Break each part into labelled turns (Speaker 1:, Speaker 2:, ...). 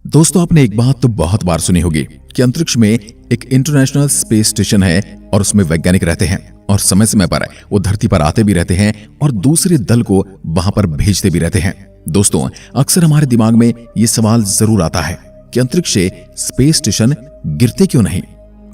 Speaker 1: दोस्तों, आपने एक बात तो बहुत बार सुनी होगी कि अंतरिक्ष में एक इंटरनेशनल स्पेस स्टेशन है और उसमें वैज्ञानिक रहते हैं और समय समय पर वो धरती पर आते भी रहते हैं और दूसरे दल को वहां पर भेजते भी रहते हैं। दोस्तों, अक्सर हमारे दिमाग में ये सवाल जरूर आता है कि अंतरिक्ष से स्पेस स्टेशन गिरते क्यों नहीं।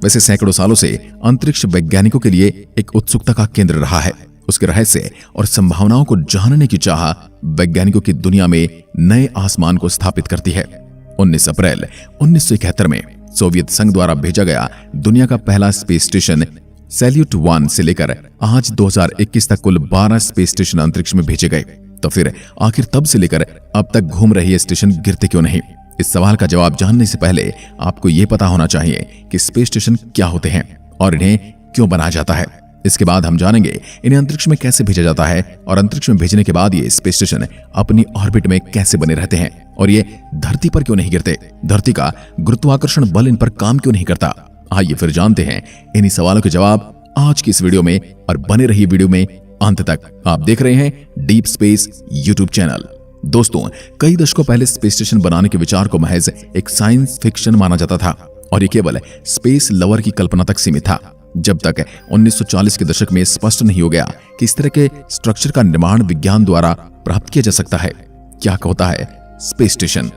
Speaker 1: वैसे सैकड़ों सालों से अंतरिक्ष वैज्ञानिकों के लिए एक उत्सुकता का केंद्र रहा है। उसके रहस्य और संभावनाओं को जानने की चाह वैज्ञानिकों की दुनिया में नए आसमान को स्थापित करती है। 19 अप्रैल 1971 में सोवियत संघ द्वारा भेजा गया दुनिया का पहला स्पेस स्टेशन सैल्यूट 1 से लेकर आज 2021 तक कुल 12 स्पेस स्टेशन अंतरिक्ष में भेजे गए। तो फिर आखिर तब से लेकर अब तक घूम रहे ये स्टेशन गिरते क्यों नहीं? इस सवाल का जवाब जानने से पहले आपको ये पता होना चाहिए कि स्पेस स्टेशन क्या होते हैं और इन्हें क्यों बनाया जाता है। इसके बाद हम जानेंगे इन्हें अंतरिक्ष में कैसे भेजा जाता है और अंतरिक्ष में भेजने के बाद ये स्पेस स्टेशन अपनी ऑर्बिट में कैसे बने रहते हैं और ये धरती पर क्यों नहीं गिरते। धरती का गुरुत्वाकर्षण बल इन पर काम क्यों नहीं करता। आइए फिर जानते हैं इन्हीं सवालों के जवाब आज की इस वीडियो में और बने रहिए वीडियो में अंत तक। आप देख रहे हैं डीप स्पेस यूट्यूब चैनल। दोस्तों, कई दशकों पहले स्पेस स्टेशन बनाने के विचार को महज एक साइंस फिक्शन माना जाता था और ये केवल स्पेस लवर की कल्पना तक सीमित था, जब तक 1940 के दशक में स्पष्ट नहीं हो गया कि इस तरह के स्ट्रक्चर का निर्माण विज्ञान द्वारा प्राप्त किया जा सकता है। क्या होता है स्पेस स्टेशन?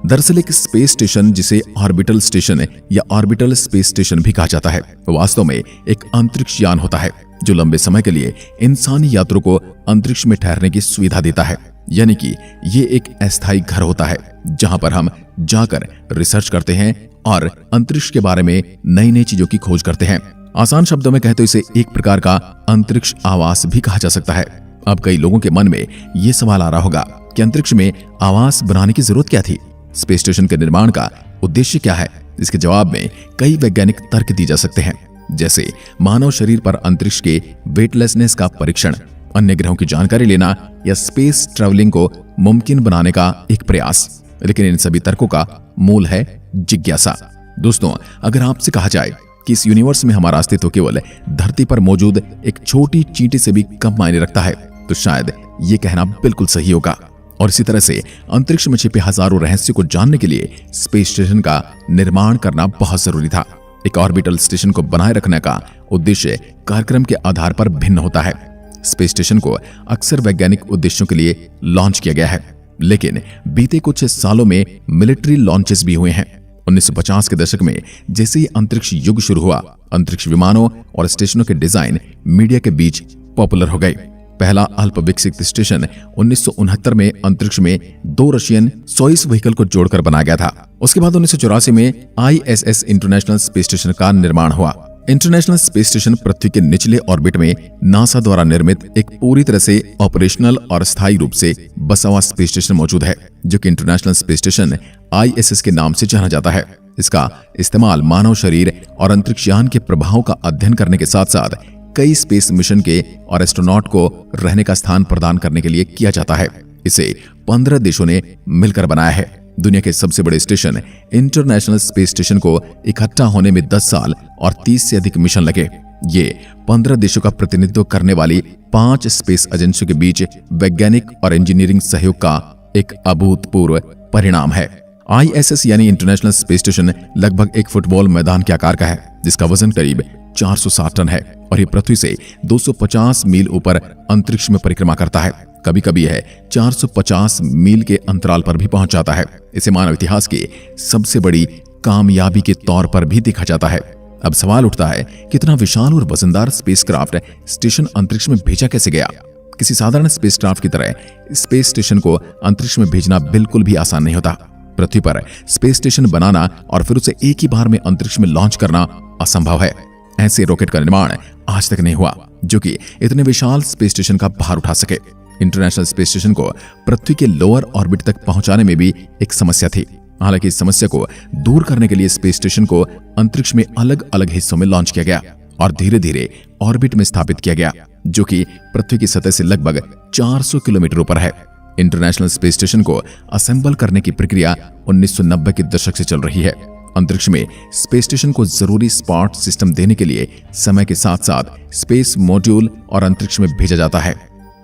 Speaker 1: दरअसल एक स्पेस स्टेशन, जिसे ऑर्बिटल स्टेशन या ऑर्बिटल स्पेस स्टेशन भी कहा जाता है, वास्तव में एक अंतरिक्ष यान होता है जो लंबे समय के लिए इंसानी यात्रियों को अंतरिक्ष में ठहरने की सुविधा देता है। यानी कि ये एक अस्थायी घर होता है जहां पर हम जाकर रिसर्च करते हैं और अंतरिक्ष के बारे में नई नई चीजों की खोज करते हैं। आसान शब्दों में कहें तो इसे एक प्रकार का अंतरिक्ष आवास भी कहा जा सकता है। अब कई लोगों के मन में ये सवाल आ रहा होगा कि अंतरिक्ष में आवास बनाने की जरूरत क्या थी? स्पेस स्टेशन के निर्माण का उद्देश्य क्या है? इसके जवाब में कई वैज्ञानिक तर्क दिए जा सकते हैं, जैसे मानव शरीर पर अंतरिक्ष के वेटलेसनेस का परीक्षण, अन्य ग्रहों की जानकारी लेना या स्पेस ट्रैवलिंग को मुमकिन बनाने का एक प्रयास। लेकिन इन सभी तर्कों का मूल है जिज्ञासा। दोस्तों, अगर आपसे कहा जाए कि इस यूनिवर्स में हमारा अस्तित्व केवल धरती पर मौजूद एक छोटी चींटी से भी कम मायने रखता है, तो शायद ये कहना बिल्कुल सही होगा। और इसी तरह से अंतरिक्ष में छिपे हजारों रहस्यों को जानने के लिए स्पेस स्टेशन का निर्माण करना बहुत जरूरी था। एक ऑर्बिटल स्टेशन को बनाए रखने का उद्देश्य कार्यक्रम के आधार पर भिन्न होता है। स्पेस स्टेशन को अक्सर वैज्ञानिक उद्देश्यों के लिए लॉन्च किया गया है, लेकिन बीते कुछ सालों में मिलिट्री लॉन्चेस भी हुए हैं। 1950 के दशक में जैसे ही अंतरिक्ष युग शुरू हुआ, अंतरिक्ष विमानों और स्टेशनों के डिजाइन मीडिया के बीच पॉपुलर हो गए। पहला अल्प विकसित स्टेशन 1969 में अंतरिक्ष में 2 रशियन सोयुज़ व्हीकल को जोड़कर बनाया गया था। उसके बाद 1984 में ISS इंटरनेशनल स्पेस स्टेशन का निर्माण हुआ। इंटरनेशनल स्पेस स्टेशन पृथ्वी के निचले ऑर्बिट में नासा द्वारा निर्मित एक पूरी तरह से ऑपरेशनल और स्थायी रूप से बसा हुआ स्पेस स्टेशन मौजूद है, जो कि इंटरनेशनल स्पेस स्टेशन ISS के नाम से जाना जाता है। इसका इस्तेमाल मानव शरीर और अंतरिक्ष यान के प्रभाव का अध्ययन करने के साथ साथ कई स्पेस मिशन के और एस्ट्रोनॉट को रहने का स्थान प्रदान करने के लिए किया जाता है। इसे 15 देशों ने मिलकर बनाया है। दुनिया के सबसे बड़े स्टेशन इंटरनेशनल स्पेस स्टेशन को इकट्ठा होने में 10 साल और 30 से अधिक मिशन लगे। ये 15 देशों का प्रतिनिधित्व करने वाली 5 स्पेस एजेंसियों के बीच वैज्ञानिक और इंजीनियरिंग सहयोग का एक अभूतपूर्व परिणाम है। ISS यानी इंटरनेशनल स्पेस स्टेशन लगभग एक फुटबॉल मैदान के आकार का है, जिसका वजन करीब 460 टन है और ये पृथ्वी से 250 मील ऊपर अंतरिक्ष में परिक्रमा करता है। कभी कभी यह 450 मील के अंतराल पर भी पहुंच जाता है। इसे मानव इतिहास की सबसे बड़ी कामयाबी के तौर पर भी देखा जाता है। अब सवाल उठता है कि इतना विशाल और वजनदार स्पेसक्राफ्ट स्टेशन अंतरिक्ष में भेजा कैसे गया? किसी साधारण स्पेसक्राफ्ट की तरह स्पेस स्टेशन को अंतरिक्ष में भेजना बिल्कुल भी आसान नहीं होता। पृथ्वी पर स्पेस स्टेशन बनाना और फिर उसे एक ही बार में अंतरिक्ष में लॉन्च करना असंभव है। ऐसे रॉकेट का निर्माण आज तक नहीं हुआ जो कि इतने विशाल स्पेस स्टेशन का भार उठा सके। इंटरनेशनल स्पेस स्टेशन को पृथ्वी के लोअर ऑर्बिट तक पहुंचाने में भी एक समस्या थी। हालांकि इस समस्या को दूर करने के लिए स्पेस स्टेशन को अंतरिक्ष में अलग अलग हिस्सों में लॉन्च किया गया और धीरे धीरे ऑर्बिट में स्थापित किया गया, जो कि पृथ्वी की सतह से लगभग 400 किलोमीटर ऊपर है। इंटरनेशनल स्पेस स्टेशन को असेंबल करने की प्रक्रिया 1990 के दशक से चल रही है। अंतरिक्ष में स्पेस स्टेशन को जरूरी सपोर्ट सिस्टम देने के लिए समय के साथ साथ स्पेस मॉड्यूल और अंतरिक्ष में भेजा जाता है।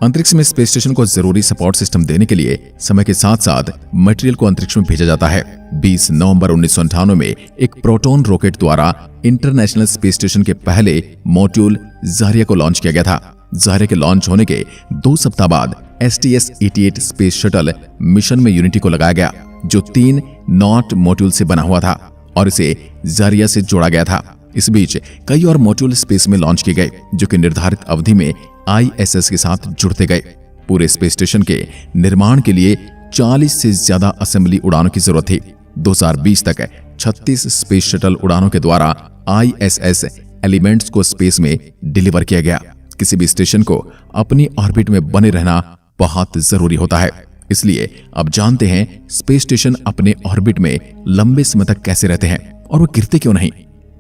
Speaker 1: अंतरिक्ष में स्पेस स्टेशन को जरूरी सपोर्ट सिस्टम देने के लिए समय के साथ साथ मटेरियल को अंतरिक्ष में भेजा जाता है। 20 नवंबर 1998 में एक प्रोटॉन रॉकेट द्वारा इंटरनेशनल स्पेस स्टेशन के पहले मॉड्यूल ज़ारिया को लॉन्च किया गया था। ज़ारिया के लॉन्च होने के 2 सप्ताह बाद STS-88 स्पेस शटल मिशन में यूनिटी को लगाया गया, जो 3 नॉट मॉड्यूल से बना हुआ था और इसे ज़ारिया से जोड़ा गया था। इस बीच कई और मॉड्यूल स्पेस में लॉन्च किए गए, जो कि निर्धारित अवधि में ISS के साथ जुड़ते गए। पूरे स्पेस स्टेशन के निर्माण के लिए 40 से ज्यादा असेंबली उड़ानों की जरूरत थी। 2020 तक 36 स्पेस शटल उड़ानों के द्वारा ISS एलिमेंट्स को स्पेस में डिलीवर किया गया। किसी भी स्टेशन को अपनी ऑर्बिट में बने रहना बहुत जरूरी होता है। इसलिए अब जानते हैं स्पेस स्टेशन अपने ऑर्बिट में लंबे समय तक कैसे रहते हैं और वो गिरते क्यों नहीं।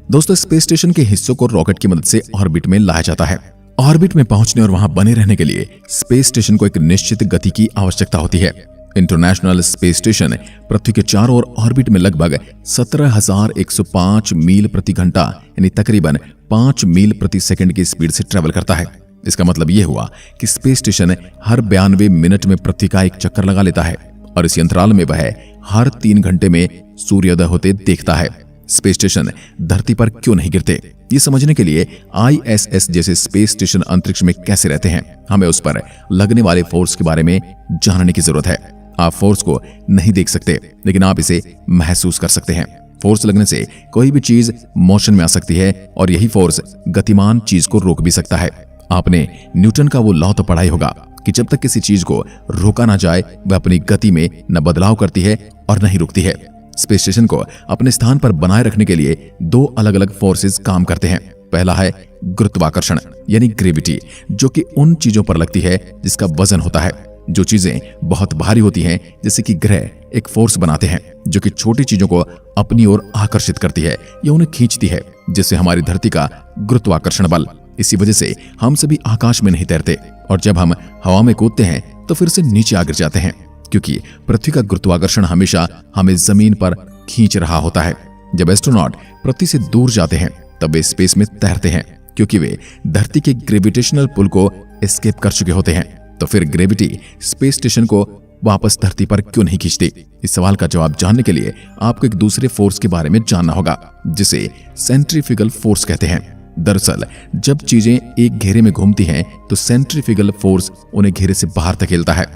Speaker 1: दोस्तों, स्पेस स्टेशन के हिस्सों को रॉकेट की मदद से ऑर्बिट में लाया जाता है। ऑर्बिट में पहुंचने और वहां बने रहने के लिए स्पेस स्टेशन को एक निश्चित गति की आवश्यकता होती है। इंटरनेशनल स्पेस स्टेशन पृथ्वी के चारों ओर ऑर्बिट में लगभग 17,105 मील प्रति घंटा यानी तकरीबन 5 मील प्रति सेकंड की स्पीड से ट्रेवल करता है। इसका मतलब यह हुआ कि स्पेस स्टेशन हर 92 मिनट में पृथ्वी का एक चक्कर लगा लेता है और इस अंतराल में वह हर 3 घंटे में सूर्योदय होते देखता है। स्पेस स्टेशन धरती पर क्यों नहीं गिरते, ये समझने के लिए ISS जैसे स्पेस स्टेशन अंतरिक्ष में कैसे रहते हैं, हमें उस पर लगने वाले फोर्स के बारे में जानने की जरूरत है। आप फोर्स को नहीं देख सकते, लेकिन आप इसे महसूस कर सकते हैं। फोर्स लगने से कोई भी चीज मोशन में आ सकती है और यही फोर्स गतिमान चीज को रोक भी सकता है। आपने न्यूटन का वो लॉ तो पढ़ा ही होगा कि जब तक किसी चीज को रोका ना जाए वह अपनी गति में न बदलाव करती है और न ही रुकती है। स्पेस स्टेशन को अपने स्थान पर बनाए रखने के लिए 2 अलग अलग फोर्सेस काम करते हैं। पहला है गुरुत्वाकर्षण यानी ग्रेविटी, जो कि उन चीजों पर लगती है जिसका वजन होता है। जो चीजें बहुत भारी होती हैं, जैसे कि ग्रह, एक फोर्स बनाते हैं जो कि छोटी चीजों को अपनी ओर आकर्षित करती है या उन्हें खींचती है, जिससे हमारी धरती का गुरुत्वाकर्षण बल। इसी वजह से हम सभी आकाश में नहीं तैरते और जब हम हवा में कूदते हैं तो फिर से नीचे आ गिर जाते हैं, क्योंकि पृथ्वी का गुरुत्वाकर्षण हमेशा हमें जमीन पर खींच रहा होता है। जब एस्ट्रोनॉट पृथ्वी से दूर जाते हैं तब वे स्पेस में तैरते हैं, क्योंकि वे धरती के ग्रेविटेशनल पुल को एस्केप कर चुके होते हैं। तो फिर ग्रेविटी स्पेस स्टेशन को वापस धरती पर क्यों नहीं खींचती? इस सवाल का जवाब जानने के लिए आपको एक दूसरे फोर्स के बारे में जानना होगा, जिसे सेंट्रीफ्यूगल फोर्स कहते हैं। दरअसल जब चीजें एक घेरे में घूमती हैं तो सेंट्रीफ्यूगल फोर्स उन्हें घेरे से बाहर धकेलता है।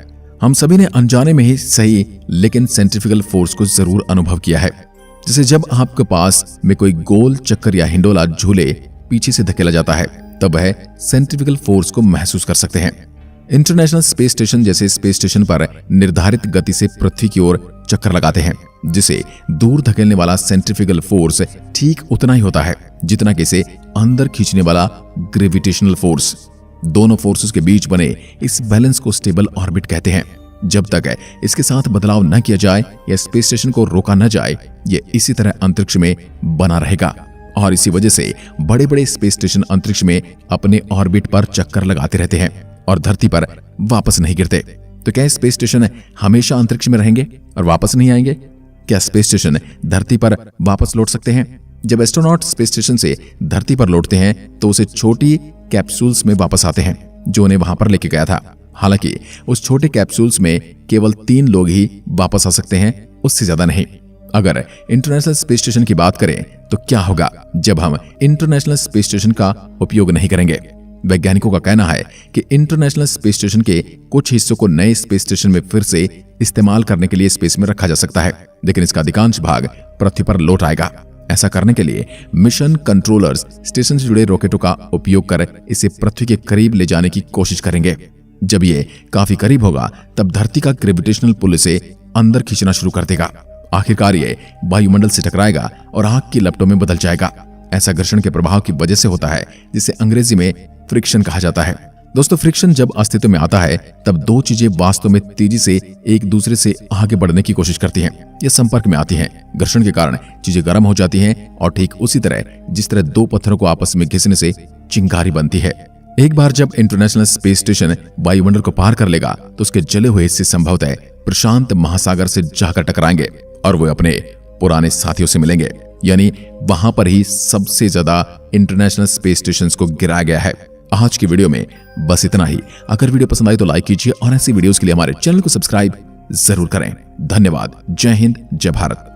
Speaker 1: हम सभी ने अनजाने में ही सही, लेकिन सेंट्रीफ्यूगल फोर्स को जरूर अनुभव किया है। जैसे जब आपके पास में कोई गोल चक्कर या हिंडोला झूले पीछे से धकेला जाता है, तब वह सेंट्रीफ्यूगल फोर्स को महसूस कर सकते हैं। इंटरनेशनल स्पेस स्टेशन जैसे स्पेस स्टेशन पर निर्धारित गति से पृथ्वी की ओर चक्कर लगाते हैं, जिसे दूर धकेलने वाला सेंट्रीफ्यूगल फोर्स ठीक उतना ही होता है जितना कि इसे अंदर खींचने वाला ग्रेविटेशनल फोर्स। दोनों फोर्सेस के बीच बने इस बैलेंस को स्टेबल ऑर्बिट कहते हैं। जब तक इसके साथ बदलाव न किया जाए या स्पेस स्टेशन को रोका न जाए, ये इसी तरह अंतरिक्ष में बना रहेगा और इसी वजह से बड़े बड़े स्पेस स्टेशन अंतरिक्ष में अपने ऑर्बिट पर चक्कर लगाते रहते हैं और धरती पर वापस नहीं गिरते। तो क्या स्पेस स्टेशन हमेशा अंतरिक्ष में रहेंगे और वापस नहीं आएंगे? क्या स्पेस स्टेशन धरती पर वापस लौट सकते हैं? जब एस्ट्रोनॉट स्पेस स्टेशन से धरती पर लौटते हैं तो उसे छोटी कैप्सूल्स में वापस आते हैं जो उन्हें वहां पर लेके गया था। हालांकि उस छोटे कैप्सूल्स में केवल 3 लोग ही वापस आ सकते हैं, उससे ज्यादा नहीं। अगर इंटरनेशनल स्पेस स्टेशन की बात करें तो क्या होगा जब हम इंटरनेशनल स्पेस स्टेशन का उपयोग नहीं करेंगे? वैज्ञानिकों का कहना है कि इंटरनेशनल स्पेस स्टेशन के कुछ हिस्सों को नए स्पेस स्टेशन में फिर से इस्तेमाल करने के लिए स्पेस में रखा जा सकता है, लेकिन इसका अधिकांश भाग पृथ्वी पर लौट आएगा। ऐसा करने के लिए मिशन कंट्रोलर्स स्टेशन से जुड़े रॉकेटों का उपयोग कर इसे पृथ्वी के करीब ले जाने की कोशिश करेंगे। जब ये काफी करीब होगा तब धरती का ग्रेविटेशनल पुल इसे अंदर खींचना शुरू कर देगा। आखिरकार ये वायुमंडल से टकराएगा और आग की लपटों में बदल जाएगा। ऐसा घर्षण के प्रभाव की वजह से होता है, जिसे अंग्रेजी में फ्रिक्शन कहा जाता है। दोस्तों, फ्रिक्शन जब अस्तित्व में आता है तब 2 चीजें वास्तव में तेजी से एक दूसरे से आगे बढ़ने की कोशिश करती हैं। ये संपर्क में आती हैं। घर्षण के कारण चीजें गर्म हो जाती हैं और ठीक उसी तरह जिस तरह 2 पत्थरों को आपस में घिसने से चिंगारी बनती है। एक बार जब इंटरनेशनल स्पेस स्टेशन वायुमंडल को पार कर लेगा तो उसके जले हुए हिस्से संभवतः प्रशांत महासागर से जाकर टकराएंगे और वो अपने पुराने साथियों से मिलेंगे। यानी वहां पर ही सबसे ज्यादा इंटरनेशनल स्पेस स्टेशन को गिराया गया है आज की वीडियो में बस इतना ही। अगर वीडियो पसंद आई तो लाइक कीजिए और ऐसी वीडियोस के लिए हमारे चैनल को सब्सक्राइब जरूर करें। धन्यवाद। जय हिंद, जय भारत।